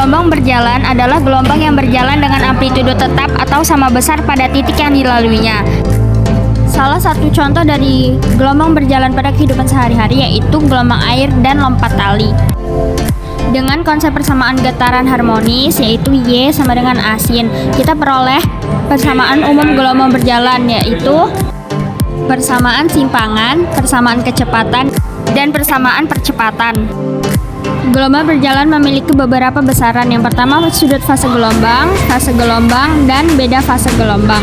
Gelombang berjalan adalah gelombang yang berjalan dengan amplitudo tetap atau sama besar pada titik yang dilaluinya. Salah satu contoh dari gelombang berjalan pada kehidupan sehari-hari yaitu gelombang air dan lompat tali. Dengan konsep persamaan getaran harmonis yaitu Y sama dengan A sin, kita peroleh persamaan umum gelombang berjalan yaitu persamaan simpangan, persamaan kecepatan, dan persamaan percepatan. Gelombang berjalan memiliki beberapa besaran. Yang pertama sudut fase gelombang, dan beda fase gelombang.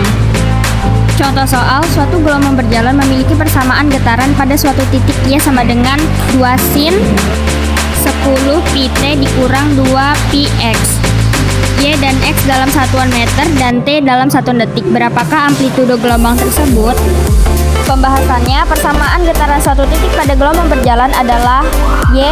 Contoh soal, suatu gelombang berjalan memiliki persamaan getaran pada suatu titik Y sama dengan 2 sin 10 pt dikurang 2 px. Y dan X dalam satuan meter dan T dalam satuan detik. Berapakah amplitudo gelombang tersebut? Pembahasannya, persamaan getaran suatu titik pada gelombang berjalan adalah Y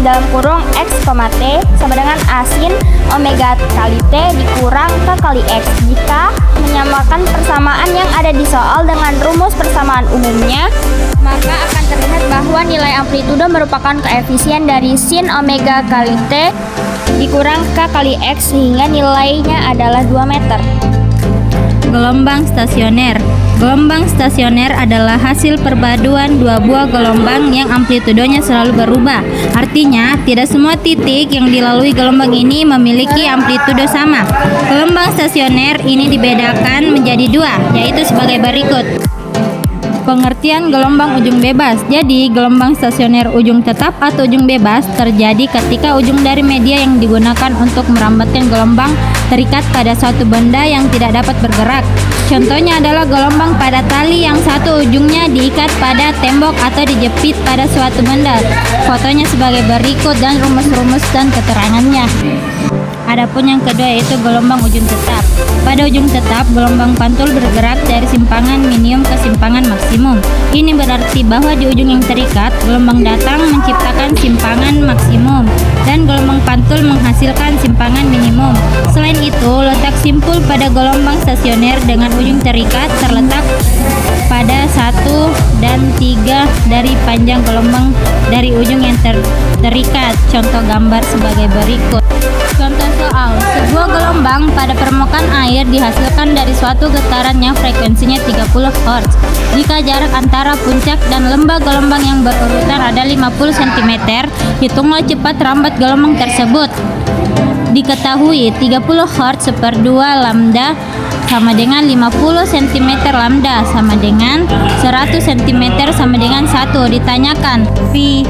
dalam kurung X, T sama dengan A sin omega kali T dikurang K kali X. Jika menyamakan persamaan yang ada di soal dengan rumus persamaan umumnya, maka akan terlihat bahwa nilai amplitudo merupakan koefisien dari sin omega kali T dikurang K kali X sehingga nilainya adalah 2 meter. Gelombang stasioner. Gelombang stasioner adalah hasil perpaduan dua buah gelombang yang amplitudonya selalu berubah. Artinya, tidak semua titik yang dilalui gelombang ini memiliki amplitudo sama. Gelombang stasioner ini dibedakan menjadi dua, yaitu sebagai berikut. Pengertian gelombang ujung bebas. Jadi, gelombang stasioner ujung tetap atau ujung bebas terjadi ketika ujung dari media yang digunakan untuk merambatkan gelombang terikat pada suatu benda yang tidak dapat bergerak. Contohnya adalah gelombang pada tali yang satu ujungnya diikat pada tembok atau dijepit pada suatu benda. Fotonya sebagai berikut dan rumus-rumus dan keterangannya. Adapun yang kedua yaitu gelombang ujung tetap. Pada ujung tetap, gelombang pantul bergerak dari simpangan minimum ke simpangan maksimum. Ini berarti bahwa di ujung yang terikat, gelombang datang menciptakan simpangan maksimum dan gelombang pantul menghasilkan simpangan minimum. Selain itu, letak simpul pada gelombang stasioner dengan ujung terikat terletak pada 1 dan 3 dari panjang gelombang dari ujung yang terikat. Contoh gambar sebagai berikut. Contoh soal, sebuah gelombang pada permukaan air dihasilkan dari suatu getaran yang frekuensinya 30 Hz. Jika jarak antara puncak dan lembah gelombang yang berurutan ada 50 cm, hitunglah cepat rambat gelombang tersebut. Diketahui 30 Hz /2 lambda sama dengan 50 cm lambda sama dengan 100 cm sama dengan 1. Ditanyakan V.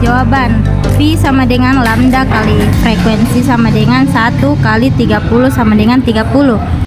Jawaban, V sama dengan lambda kali frekuensi sama dengan 1 kali 30 sama dengan 30.